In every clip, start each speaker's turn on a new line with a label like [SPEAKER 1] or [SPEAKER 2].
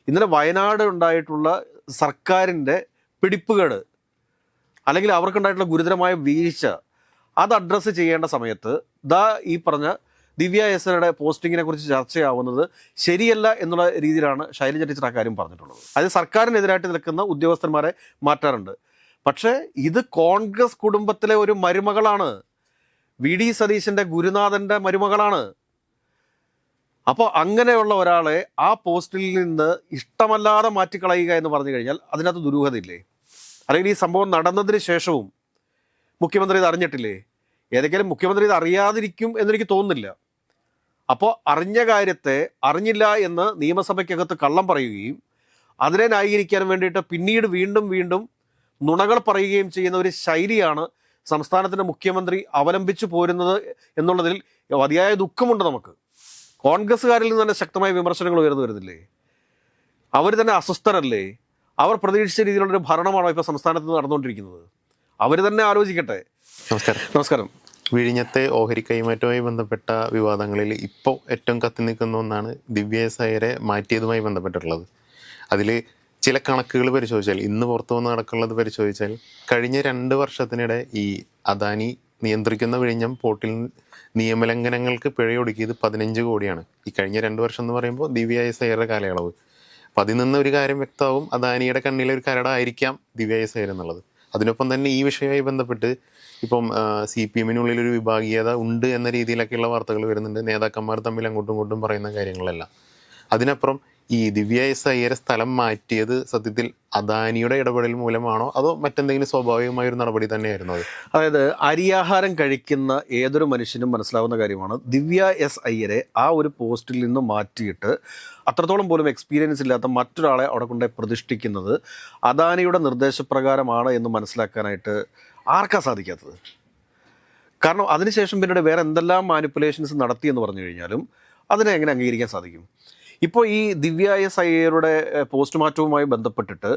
[SPEAKER 1] ഇന്നലെ വയനാട് ഉണ്ടായിട്ടുള്ള സർക്കാരിൻ്റെ പിടിപ്പുകേട് അല്ലെങ്കിൽ അവർക്കുണ്ടായിട്ടുള്ള ഗുരുതരമായ വീഴ്ച അത് അഡ്രസ്സ് ചെയ്യേണ്ട സമയത്ത് ഈ പറഞ്ഞ ദിവ്യ എസ്ഐയുടെ പോസ്റ്റിങ്ങിനെ കുറിച്ച് ചർച്ചയാവുന്നത് ശരിയല്ല എന്നുള്ള രീതിയിലാണ് ശൈലജ ടീച്ചർ ആ കാര്യം പറഞ്ഞിട്ടുള്ളത്. അത് സർക്കാരിനെതിരായിട്ട് നിൽക്കുന്ന ഉദ്യോഗസ്ഥന്മാരെ മാറ്റാറുണ്ട്. പക്ഷേ ഇത് കോൺഗ്രസ് കുടുംബത്തിലെ ഒരു മരുമകളാണ്, VD സതീശൻ്റെ ഗുരുനാഥൻ്റെ മരുമകളാണ്. അപ്പോൾ അങ്ങനെയുള്ള ഒരാളെ ആ പോസ്റ്റിൽ നിന്ന് ഇഷ്ടമല്ലാതെ മാറ്റിക്കളയുക എന്ന് പറഞ്ഞു കഴിഞ്ഞാൽ അതിനകത്ത് ദുരൂഹതയില്ലേ? അല്ലെങ്കിൽ ഈ സംഭവം നടന്നതിന് ശേഷവും മുഖ്യമന്ത്രി ഇത് അറിഞ്ഞിട്ടില്ലേ? ഏതെങ്കിലും മുഖ്യമന്ത്രി ഇത് അറിയാതിരിക്കും എന്നെനിക്ക് തോന്നുന്നില്ല. അപ്പോൾ അറിഞ്ഞ കാര്യത്തെ അറിഞ്ഞില്ല എന്ന് നിയമസഭയ്ക്കകത്ത് കള്ളം പറയുകയും അതിനെ ന്യായീകരിക്കാൻ വേണ്ടിയിട്ട് പിന്നീട് വീണ്ടും വീണ്ടും നുണകൾ പറയുകയും ചെയ്യുന്ന ഒരു ശൈലിയാണ് സംസ്ഥാനത്തിൻ്റെ മുഖ്യമന്ത്രി അവലംബിച്ചു പോരുന്നത് എന്നുള്ളതിൽ അതിയായ ദുഃഖമുണ്ട് നമുക്ക്. കോൺഗ്രസ്സുകാരിൽ നിന്ന് തന്നെ ശക്തമായ വിമർശനങ്ങൾ ഉയർന്നു വരുന്നില്ലേ? അവർ തന്നെ അസ്വസ്ഥരല്ലേ? അവർ പ്രതീക്ഷിച്ച രീതിയിലുള്ളൊരു ഭരണമാണോ ഇപ്പോൾ സംസ്ഥാനത്ത് നടന്നുകൊണ്ടിരിക്കുന്നത്? അവർ തന്നെ ആലോചിക്കട്ടെ. നമസ്കാരം.
[SPEAKER 2] വിഴിഞ്ഞത്തെ ഓഹരി കൈമാറ്റവുമായി ബന്ധപ്പെട്ട വിവാദങ്ങളിൽ ഇപ്പോൾ ഏറ്റവും കത്തി നിൽക്കുന്ന ഒന്നാണ് ദിവ്യ എസ്ഐയെ മാറ്റിയതുമായി ബന്ധപ്പെട്ടിട്ടുള്ളത്. അതിൽ ചില കണക്കുകൾ പരിശോധിച്ചാൽ, ഇന്ന് പുറത്തു വന്ന കണക്കുള്ളത് പരിശോധിച്ചാൽ, കഴിഞ്ഞ 2 വർഷത്തിനിടെ ഈ അദാനി നിയന്ത്രിക്കുന്ന വിഴിഞ്ഞം പോർട്ടിൽ നിയമലംഘനങ്ങൾക്ക് പിഴയൊടുക്കിയത് 15 കോടിയാണ്. ഈ കഴിഞ്ഞ 2 വർഷം എന്ന് പറയുമ്പോൾ ദിവ്യ എസ്ഐയുടെ കാലയളവ്. അപ്പം അതിൽ നിന്ന് ഒരു കാര്യം വ്യക്തമാവും, അദാനിയുടെ കണ്ണിലെ ഒരു കരടായിരിക്കാം ദിവ്യ എസ്ഐ എന്നുള്ളത്. അതിനൊപ്പം തന്നെ ഈ വിഷയവുമായി ബന്ധപ്പെട്ട് ഇപ്പം CPM-നുള്ളിലൊരു വിഭാഗീയത ഉണ്ട് എന്ന രീതിയിലൊക്കെയുള്ള വാർത്തകൾ വരുന്നുണ്ട്. നേതാക്കന്മാർ തമ്മിൽ അങ്ങോട്ടും ഇങ്ങോട്ടും പറയുന്ന കാര്യങ്ങളെല്ലാം. അതിനപ്പുറം ഈ ദിവ്യ എസ്ഐയെ സ്ഥലം മാറ്റിയത് സത്യത്തിൽ അദാനിയുടെ ഇടപെടൽ മൂലമാണോ അതോ മറ്റെന്തെങ്കിലും സ്വാഭാവികമായ ഒരു നടപടി തന്നെയായിരുന്നു അത്?
[SPEAKER 1] അതായത് അരിയാഹാരം കഴിക്കുന്ന ഏതൊരു മനുഷ്യനും മനസ്സിലാവുന്ന കാര്യമാണ്, ദിവ്യ എസ്ഐയെ ആ ഒരു പോസ്റ്റിൽ നിന്ന് മാറ്റിയിട്ട് അത്രത്തോളം പോലും എക്സ്പീരിയൻസ് ഇല്ലാത്ത മറ്റൊരാളെ അവിടെ കൊണ്ടുപോയി പ്രതിഷ്ഠിക്കുന്നത് അദാനിയുടെ നിർദ്ദേശപ്രകാരമാണ് എന്ന് മനസ്സിലാക്കാനായിട്ട് ആർക്കാ സാധിക്കാത്തത്? കാരണം അതിനുശേഷം പിന്നീട് വേറെ എന്തെല്ലാം മാനിപ്പുലേഷൻസ് നടത്തി എന്ന് പറഞ്ഞു കഴിഞ്ഞാലും അതിനെ എങ്ങനെ അംഗീകരിക്കാൻ സാധിക്കും? ഇപ്പോൾ ഈ ദിവ്യ എസ്ഐയുടെ പോസ്റ്റ് മാറ്റവുമായി ബന്ധപ്പെട്ടിട്ട്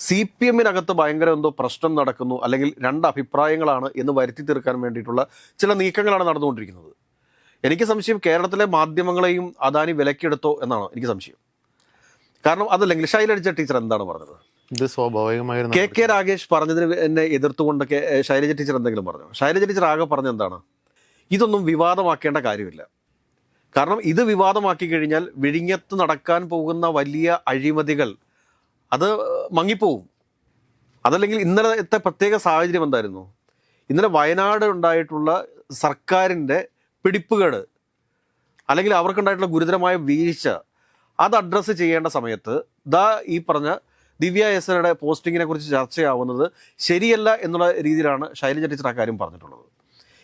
[SPEAKER 1] CPM-നകത്ത് ഭയങ്കര എന്തോ പ്രശ്നം നടക്കുന്നു, അല്ലെങ്കിൽ 2 അഭിപ്രായങ്ങളാണ് എന്ന് വരുത്തി തീർക്കാൻ വേണ്ടിയിട്ടുള്ള ചില നീക്കങ്ങളാണ് നടന്നുകൊണ്ടിരിക്കുന്നത്. എനിക്ക് സംശയം കേരളത്തിലെ മാധ്യമങ്ങളെയും അദാനി വിലക്കെടുത്തോ എന്നാണ് എനിക്ക് സംശയം. കാരണം അതല്ലെങ്കിൽ ശൈലജ ടീച്ചർ എന്താണ് പറഞ്ഞത്?
[SPEAKER 2] ഇത് സ്വാഭാവികമായിരുന്നു.
[SPEAKER 1] KK രാഗേഷ് പറഞ്ഞതിന് എന്നെ എതിർത്തുകൊണ്ടൊക്കെ ശൈലജ ടീച്ചർ എന്തെങ്കിലും പറഞ്ഞു? ശൈലജ ടീച്ചർ ആകെ പറഞ്ഞ എന്താണ്, ഇതൊന്നും വിവാദമാക്കേണ്ട കാര്യമില്ല. കാരണം ഇത് വിവാദമാക്കി കഴിഞ്ഞാൽ വിഴിഞ്ഞത്ത് നടക്കാൻ പോകുന്ന വലിയ അഴിമതികൾ അത് മങ്ങിപ്പോവും. അതല്ലെങ്കിൽ ഇന്നലത്തെ പ്രത്യേക സാഹചര്യം എന്തായിരുന്നു? ഇന്നലെ വയനാട് ഉണ്ടായിട്ടുള്ള സർക്കാരിൻ്റെ പിടിപ്പുകേട് അല്ലെങ്കിൽ അവർക്കുണ്ടായിട്ടുള്ള ഗുരുതരമായ വീഴ്ച അത് അഡ്രസ്സ് ചെയ്യേണ്ട സമയത്ത് ഈ പറഞ്ഞ ദിവ്യ എസ്ഐയുടെ പോസ്റ്റിങ്ങിനെ കുറിച്ച് ചർച്ചയാവുന്നത് ശരിയല്ല എന്നുള്ള രീതിയിലാണ് ശൈലജ ടീച്ചർ ആ കാര്യം പറഞ്ഞിട്ടുള്ളത്.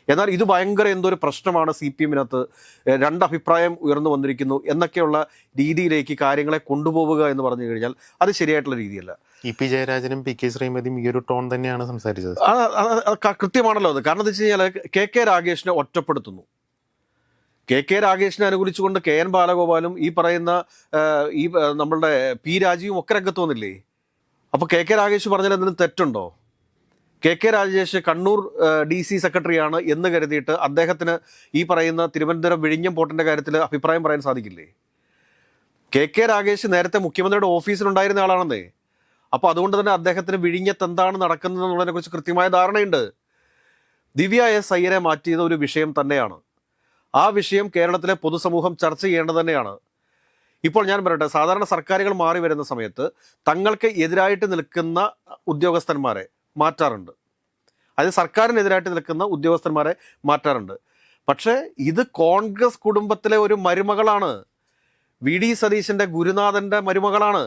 [SPEAKER 1] എന്നാൽ ഇത് ഭയങ്കര എന്തോ ഒരു പ്രശ്നമാണ്, CPM-നകത്ത് 2 അഭിപ്രായം ഉയർന്നു വന്നിരിക്കുന്നു എന്നൊക്കെയുള്ള രീതിയിലേക്ക് കാര്യങ്ങളെ കൊണ്ടുപോവുക എന്ന് പറഞ്ഞു കഴിഞ്ഞാൽ അത് ശരിയായിട്ടുള്ള രീതിയല്ല.
[SPEAKER 2] EP ജയരാജനും PK ശ്രീമതിയും ഈ ഒരു ടോൺ തന്നെയാണ് സംസാരിച്ചത്.
[SPEAKER 1] കൃത്യമാണല്ലോ അത്. കാരണം എന്താ വെച്ച് കഴിഞ്ഞാൽ KK രാഗേഷിനെ ഒറ്റപ്പെടുത്തുന്നു. KK രാഗേഷിനെ അനുകൂലിച്ചുകൊണ്ട് KN ബാലഗോപാലും ഈ പറയുന്ന നമ്മളുടെ P രാജീവും ഒക്കെ രംഗത്ത് വന്നില്ലേ? അപ്പോൾ KK രാഗേഷ് പറഞ്ഞാൽ എന്തെങ്കിലും തെറ്റുണ്ടോ? KK രാജേഷ് കണ്ണൂർ DC സെക്രട്ടറിയാണ് എന്ന് കരുതിയിട്ട് അദ്ദേഹത്തിന് ഈ പറയുന്ന തിരുവനന്തപുരം വിഴിഞ്ഞം പോർട്ടിൻ്റെ കാര്യത്തിൽ അഭിപ്രായം പറയാൻ സാധിക്കില്ലേ? KK രാഗേഷ് നേരത്തെ മുഖ്യമന്ത്രിയുടെ ഓഫീസിലുണ്ടായിരുന്ന ആളാണെന്നേ. അപ്പോൾ അതുകൊണ്ട് തന്നെ അദ്ദേഹത്തിന് വിഴിഞ്ഞത്ത് എന്താണ് നടക്കുന്നത് എന്നുള്ളതിനെക്കുറിച്ച് കൃത്യമായ ധാരണയുണ്ട്. ദിവ്യ എസ്ഐയെ മാറ്റിയത് ഒരു വിഷയം തന്നെയാണ്. ആ വിഷയം കേരളത്തിലെ പൊതുസമൂഹം ചർച്ച ചെയ്യേണ്ടത് തന്നെയാണ്. ഇപ്പോൾ ഞാൻ പറയട്ടെ, സാധാരണ സർക്കാരുകൾ മാറി വരുന്ന സമയത്ത് തങ്ങൾക്ക് എതിരായിട്ട് നിൽക്കുന്ന ഉദ്യോഗസ്ഥന്മാരെ മാറ്റാറുണ്ട്. അതായത് സർക്കാരിനെതിരായിട്ട് നിൽക്കുന്ന ഉദ്യോഗസ്ഥന്മാരെ മാറ്റാറുണ്ട്. പക്ഷേ ഇത് കോൺഗ്രസ് കുടുംബത്തിലെ ഒരു മരുമകളാണ്, VD സതീശൻ്റെ ഗുരുനാഥൻ്റെ മരുമകളാണ്.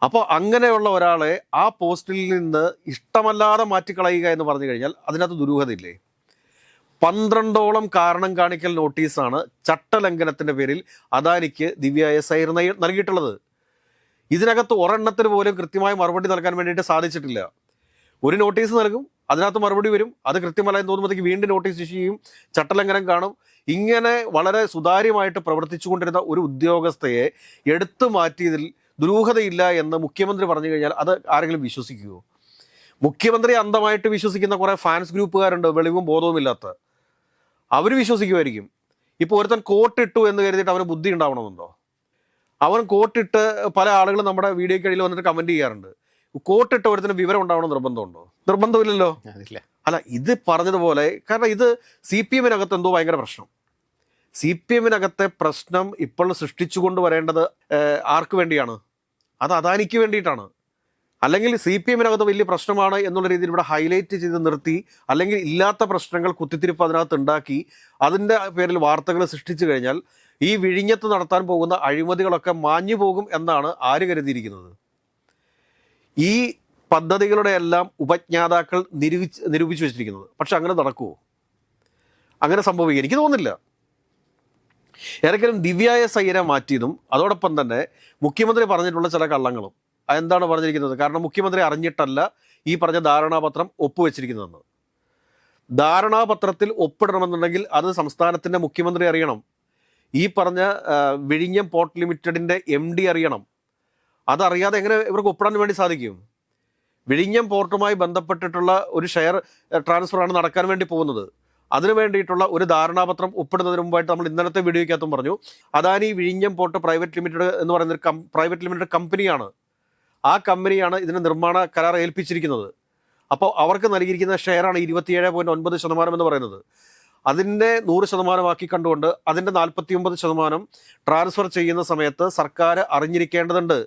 [SPEAKER 1] അപ്പോൾ അങ്ങനെയുള്ള ഒരാളെ ആ പോസ്റ്റിൽ നിന്ന് ഇഷ്ടമല്ലാതെ മാറ്റിക്കളയുക എന്ന് പറഞ്ഞു കഴിഞ്ഞാൽ അതിനകത്ത് ദുരൂഹതയില്ലേ? 12ഓളം കാരണം കാണിക്കൽ നോട്ടീസാണ് ചട്ടലംഘനത്തിൻ്റെ പേരിൽ അദാനിക്ക് ദിവ്യ എസ്ഐ നൽകിയിട്ടുള്ളത്. ഇതിനകത്ത് ഒരെണ്ണത്തിന് പോലും കൃത്യമായ മറുപടി നൽകാൻ വേണ്ടിയിട്ട് സാധിച്ചിട്ടില്ല. ഒരു നോട്ടീസ് നൽകും, അതിനകത്ത് മറുപടി വരും, അത് കൃത്യമല്ല എന്ന് തോന്നുമ്പോഴത്തേക്ക് വീണ്ടും നോട്ടീസ് ഇഷ്യൂ ചെയ്യും, ചട്ടലംഘനം കാണും. ഇങ്ങനെ വളരെ സുതാര്യമായിട്ട് പ്രവർത്തിച്ചു കൊണ്ടിരുന്ന ഒരു ഉദ്യോഗസ്ഥയെ എടുത്തു മാറ്റിയതിൽ ദുരൂഹതയില്ല എന്ന് മുഖ്യമന്ത്രി പറഞ്ഞു കഴിഞ്ഞാൽ അത് ആരെങ്കിലും വിശ്വസിക്കുമോ? മുഖ്യമന്ത്രി അന്ധമായിട്ട് വിശ്വസിക്കുന്ന കുറേ ഫാൻസ് ഗ്രൂപ്പുകാരുണ്ട്, വെളിവും ബോധവും ഇല്ലാത്ത. അവർ വിശ്വസിക്കുമായിരിക്കും. ഇപ്പോൾ ഒരുത്തൻ കോട്ടിട്ടു എന്ന് കരുതിയിട്ട് അവന് ബുദ്ധി ഉണ്ടാവണമെന്നുണ്ടോ? അവൻ കോട്ടിട്ട് പല ആളുകളും നമ്മുടെ വീഡിയോയ്ക്കിടയിൽ വന്നിട്ട് കമന്റ് ചെയ്യാറുണ്ട്. കോട്ടിട്ട് ഒരുത്തിന് വിവരം ഉണ്ടാവണം നിർബന്ധമുണ്ടോ? നിർബന്ധമില്ലല്ലോ.
[SPEAKER 2] അതില്ല.
[SPEAKER 1] അല്ല, ഇത് പറഞ്ഞതുപോലെ, കാരണം ഇത് CPM-നകത്ത് എന്തോ ഭയങ്കര പ്രശ്നം. CPM-നകത്തെ പ്രശ്നം ഇപ്പോൾ സൃഷ്ടിച്ചു കൊണ്ടുവരേണ്ടത് ആർക്ക് വേണ്ടിയാണ്? അത് അദാനിക്ക് വേണ്ടിയിട്ടാണ്. അല്ലെങ്കിൽ CPM-നകത്ത് വലിയ പ്രശ്നമാണ് എന്നുള്ള രീതിയിൽ ഇവിടെ ഹൈലൈറ്റ് ചെയ്ത് നിർത്തി, അല്ലെങ്കിൽ ഇല്ലാത്ത പ്രശ്നങ്ങൾ കുത്തിത്തിരിപ്പ് അതിനകത്ത് ഉണ്ടാക്കി അതിൻ്റെ പേരിൽ വാർത്തകൾ സൃഷ്ടിച്ചു കഴിഞ്ഞാൽ ഈ വിഴിഞ്ഞത്ത് നടത്താൻ പോകുന്ന അഴിമതികളൊക്കെ മാഞ്ഞു പോകും എന്നാണ് ആര് കരുതിയിരിക്കുന്നത്? ഈ പദ്ധതികളുടെ എല്ലാം ഉപജ്ഞാതാക്കൾ നിരൂപിച്ചു വെച്ചിരിക്കുന്നത്. പക്ഷെ അങ്ങനെ നടക്കുമോ? അങ്ങനെ സംഭവിക്കും എനിക്ക് തോന്നുന്നില്ല. ഏതെങ്കിലും ദിവ്യ എസ് അയ്യരെ മാറ്റിയതും അതോടൊപ്പം തന്നെ മുഖ്യമന്ത്രി പറഞ്ഞിട്ടുള്ള ചില കള്ളങ്ങളും. അതെന്താണ് പറഞ്ഞിരിക്കുന്നത്? കാരണം മുഖ്യമന്ത്രി അറിഞ്ഞിട്ടല്ല ഈ പറഞ്ഞ ധാരണാപത്രം ഒപ്പുവെച്ചിരിക്കുന്നതെന്ന്. ധാരണാപത്രത്തിൽ ഒപ്പിടണമെന്നുണ്ടെങ്കിൽ അത് സംസ്ഥാനത്തിൻ്റെ മുഖ്യമന്ത്രി അറിയണം. ഈ പറഞ്ഞ വിഴിഞ്ഞം പോർട്ട് ലിമിറ്റഡിൻ്റെ MD അറിയണം. അതറിയാതെ എങ്ങനെ ഇവർക്ക് ഒപ്പിടാൻ വേണ്ടി സാധിക്കും? വിഴിഞ്ഞം പോർട്ടുമായി ബന്ധപ്പെട്ടിട്ടുള്ള ഒരു ഷെയർ ട്രാൻസ്ഫറാണ് നടക്കാൻ വേണ്ടി പോകുന്നത്. അതിനു വേണ്ടിയിട്ടുള്ള ഒരു ധാരണാപത്രം ഒപ്പിടുന്നതിന് മുമ്പായിട്ട് നമ്മൾ ഇന്നലത്തെ വീഡിയോയ്ക്കകത്തും പറഞ്ഞു, അദാനി വിഴിഞ്ഞം പോർട്ട് പ്രൈവറ്റ് ലിമിറ്റഡ് എന്ന് പറയുന്ന ഒരു പ്രൈവറ്റ് ലിമിറ്റഡ് കമ്പനിയാണ്. ആ കമ്പനിയാണ് ഇതിന് നിർമ്മാണ കരാർ ഏൽപ്പിച്ചിരിക്കുന്നത്. അപ്പോൾ അവർക്ക് നൽകിയിരിക്കുന്ന ഷെയറാണ് 27.9% എന്ന് പറയുന്നത്. അതിൻ്റെ 100% കണ്ടുകൊണ്ട് അതിൻ്റെ 49% ട്രാൻസ്ഫർ ചെയ്യുന്ന സമയത്ത് സർക്കാർ അറിഞ്ഞിരിക്കേണ്ടതുണ്ട്.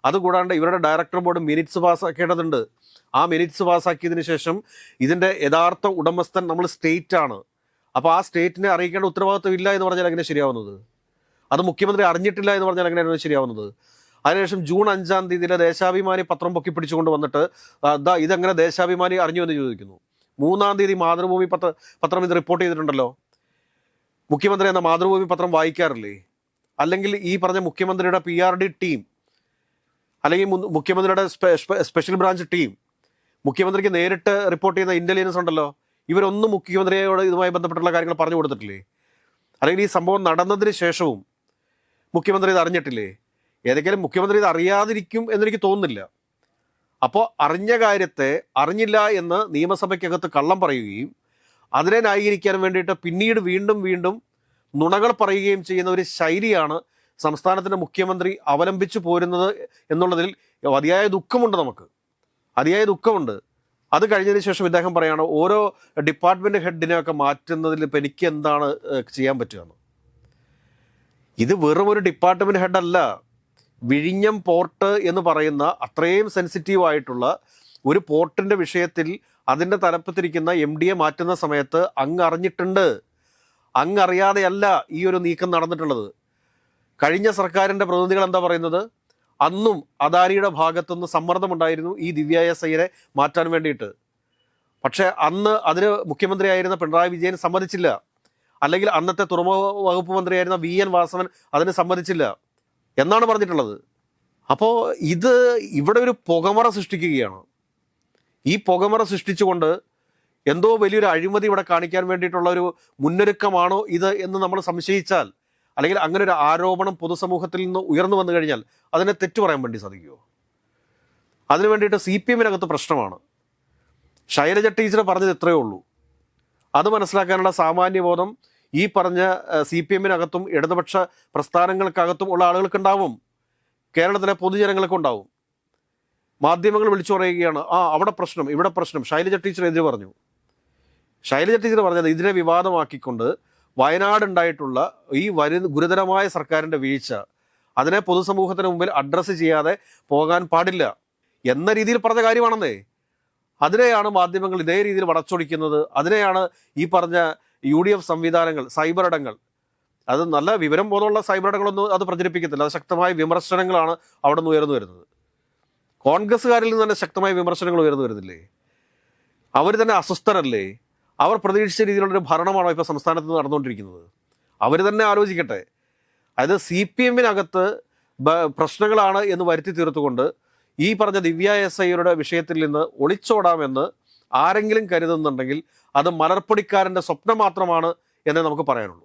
[SPEAKER 1] അതുകൂടാണ്ട് ഇവരുടെ ഡയറക്ടർ ബോർഡ് മിനിറ്റ്സ് പാസ്സാക്കേണ്ടതുണ്ട്. ആ മിനിറ്റ്സ് പാസ്സാക്കിയതിന് ശേഷം ഇതിൻ്റെ യഥാർത്ഥ ഉടമസ്ഥൻ നമ്മൾ സ്റ്റേറ്റ് ആണ്. അപ്പോൾ ആ സ്റ്റേറ്റിനെ അറിയിക്കേണ്ട ഉത്തരവാദിത്വം ഇല്ല എന്ന് പറഞ്ഞാൽ എങ്ങനെ ശരിയാവുന്നത്? അത് മുഖ്യമന്ത്രി അറിഞ്ഞിട്ടില്ല എന്ന് പറഞ്ഞാൽ എങ്ങനെയാണ് ശരിയാവുന്നത്? അതിനുശേഷം ജൂൺ 5-ാം തീയതിയിലെ ദേശാഭിമാനി പത്രം പൊക്കി പിടിച്ചുകൊണ്ട് വന്നിട്ട് ഇതെങ്ങനെ ദേശാഭിമാനി അറിഞ്ഞു എന്ന് ചോദിക്കുന്നു. 3-ാം തീയതി മാതൃഭൂമി പത്രം ഇത് റിപ്പോർട്ട് ചെയ്തിട്ടുണ്ടല്ലോ. മുഖ്യമന്ത്രി എന്ന മാതൃഭൂമി പത്രം വായിക്കാറില്ലേ? അല്ലെങ്കിൽ ഈ പറഞ്ഞ മുഖ്യമന്ത്രിയുടെ PRD ടീം, അല്ലെങ്കിൽ മുഖ്യമന്ത്രിയുടെ സ്പെഷ്യൽ ബ്രാഞ്ച് ടീം, മുഖ്യമന്ത്രിക്ക് നേരിട്ട് റിപ്പോർട്ട് ചെയ്യുന്ന ഇന്റലിജൻസ് ഉണ്ടല്ലോ, ഇവരൊന്നും മുഖ്യമന്ത്രിയോട് ഇതുമായി ബന്ധപ്പെട്ടുള്ള കാര്യങ്ങൾ പറഞ്ഞു കൊടുത്തിട്ടില്ലേ? അല്ലെങ്കിൽ ഈ സംഭവം നടന്നതിന് ശേഷവും മുഖ്യമന്ത്രി ഇത് അറിഞ്ഞിട്ടില്ലേ? ഏതെങ്കിലും മുഖ്യമന്ത്രി ഇത് അറിയാതിരിക്കും എന്നെനിക്ക് തോന്നുന്നില്ല. അപ്പോൾ അറിഞ്ഞ കാര്യത്തെ അറിഞ്ഞില്ല എന്ന് നിയമസഭയ്ക്കകത്ത് കള്ളം പറയുകയും അതിനെ ന്യായീകരിക്കാൻ വേണ്ടിയിട്ട് പിന്നീട് വീണ്ടും വീണ്ടും നുണകൾ പറയുകയും ചെയ്യുന്ന ഒരു ശൈലിയാണ് സംസ്ഥാനത്തിൻ്റെ മുഖ്യമന്ത്രി അവലംബിച്ചു പോരുന്നത് എന്നുള്ളതിൽ അതിയായ ദുഃഖമുണ്ട്. നമുക്ക് അതിയായ ദുഃഖമുണ്ട്. അത് കഴിഞ്ഞതിന് ശേഷം ഇദ്ദേഹം പറയാണ് ഓരോ ഡിപ്പാർട്ട്മെൻറ്റ് ഹെഡിനെയൊക്കെ മാറ്റുന്നതിൽ ഇപ്പം എനിക്ക് എന്താണ് ചെയ്യാൻ പറ്റുകയെന്ന്. ഇത് വെറും ഒരു ഡിപ്പാർട്ട്മെൻറ്റ് ഹെഡല്ല. വിഴിഞ്ഞം പോർട്ട് എന്ന് പറയുന്ന അത്രയും സെൻസിറ്റീവായിട്ടുള്ള ഒരു പോർട്ടിൻ്റെ വിഷയത്തിൽ അതിൻ്റെ തലപ്പത്തിരിക്കുന്ന MD-യെ മാറ്റുന്ന സമയത്ത് അങ്ങ് അറിഞ്ഞിട്ടുണ്ട്. അങ്ങ് അറിയാതെയല്ല ഈ ഒരു നീക്കം നടന്നിട്ടുള്ളത്. കഴിഞ്ഞ സർക്കാരിൻ്റെ പ്രതിനിധികൾ എന്താ പറയുന്നത്? അന്നും അദാനിയുടെ ഭാഗത്തുനിന്ന് സമ്മർദ്ദമുണ്ടായിരുന്നു ഈ ദിവ്യ എസ് അയ്യരെ മാറ്റാൻ വേണ്ടിയിട്ട്. പക്ഷേ അന്ന് അതിന് മുഖ്യമന്ത്രിയായിരുന്ന പിണറായി വിജയൻ സമ്മതിച്ചില്ല. അല്ലെങ്കിൽ അന്നത്തെ തുറമുഖ വകുപ്പ് മന്ത്രിയായിരുന്ന VN വാസവൻ അതിന് സമ്മതിച്ചില്ല എന്നാണ് പറഞ്ഞിട്ടുള്ളത്. അപ്പോൾ ഇത് ഇവിടെ ഒരു പുകമറ സൃഷ്ടിക്കുകയാണ്. ഈ പുകമറ സൃഷ്ടിച്ചുകൊണ്ട് എന്തോ വലിയൊരു അഴിമതി ഇവിടെ കാണിക്കാൻ വേണ്ടിയിട്ടുള്ള ഒരു മുന്നൊരുക്കമാണോ ഇത് എന്ന് നമ്മൾ സംശയിച്ചാൽ, അല്ലെങ്കിൽ അങ്ങനെ ഒരു ആരോപണം പൊതുസമൂഹത്തിൽ നിന്ന് ഉയർന്നു വന്നു കഴിഞ്ഞാൽ അതിനെ തെറ്റു പറയാൻ വേണ്ടി സാധിക്കുമോ? അതിനു വേണ്ടിയിട്ട് CPM-നകത്ത് പ്രശ്നമാണ്. ശൈലജ ടീച്ചർ പറഞ്ഞത് ഇത്രയേ ഉള്ളൂ. അത് മനസ്സിലാക്കാനുള്ള സാമാന്യബോധം ഈ പറഞ്ഞ CPM-നകത്തും ഇടതുപക്ഷ പ്രസ്ഥാനങ്ങൾക്കകത്തും ഉള്ള ആളുകൾക്കുണ്ടാവും. കേരളത്തിലെ പൊതുജനങ്ങൾക്കുണ്ടാവും. മാധ്യമങ്ങൾ വിളിച്ചു പറയുകയാണ്, അവിടെ പ്രശ്നം, ഇവിടെ പ്രശ്നം. ശൈലജ ടീച്ചർ എതിരെ പറഞ്ഞു. ശൈലജ ടീച്ചർ പറഞ്ഞത് ഇതിനെ വിവാദമാക്കിക്കൊണ്ട് വയനാടുണ്ടായിട്ടുള്ള ഈ ഗുരുതരമായ സർക്കാരിൻ്റെ വീഴ്ച അതിനെ പൊതുസമൂഹത്തിന് മുമ്പിൽ അഡ്രസ്സ് ചെയ്യാതെ പോകാൻ പാടില്ല എന്ന രീതിയിൽ പറഞ്ഞ കാര്യമാണെന്നേ. അതിനെയാണ് മാധ്യമങ്ങൾ ഇതേ രീതിയിൽ വളച്ചൊടിക്കുന്നത്. അതിനെയാണ് ഈ പറഞ്ഞ UDF സംവിധാനങ്ങൾ, സൈബർ ഇടങ്ങൾ, അത് നല്ല വിവരം ബോധമുള്ള സൈബർ ഇടങ്ങളൊന്നും അത് പ്രചരിപ്പിക്കത്തില്ല. അത് ശക്തമായ വിമർശനങ്ങളാണ് അവിടെ നിന്ന് ഉയർന്നു വരുന്നത്. കോൺഗ്രസ്സുകാരിൽ നിന്ന് തന്നെ ശക്തമായ വിമർശനങ്ങൾ ഉയർന്നു വരുന്നില്ലേ? അവർ തന്നെ അസ്വസ്ഥരല്ലേ? അവർ പ്രതീക്ഷിച്ച രീതിയിലുള്ളൊരു ഭരണമാണോ ഇപ്പോൾ സംസ്ഥാനത്ത് നടന്നുകൊണ്ടിരിക്കുന്നത്? അവർ തന്നെ ആലോചിക്കട്ടെ. അതായത് CPM-നകത്ത് പ്രശ്നങ്ങളാണ് എന്ന് വരുത്തി തീർത്തുകൊണ്ട് ഈ പറഞ്ഞ ദിവ്യ എസ് അയ്യരുടെ വിഷയത്തിൽ നിന്ന് ഒളിച്ചോടാമെന്ന് ആരെങ്കിലും കരുതുന്നുണ്ടെങ്കിൽ അത് മലർപ്പൊടിക്കാരൻ്റെ സ്വപ്നം മാത്രമാണ് എന്നേ നമുക്ക് പറയാനുള്ളൂ.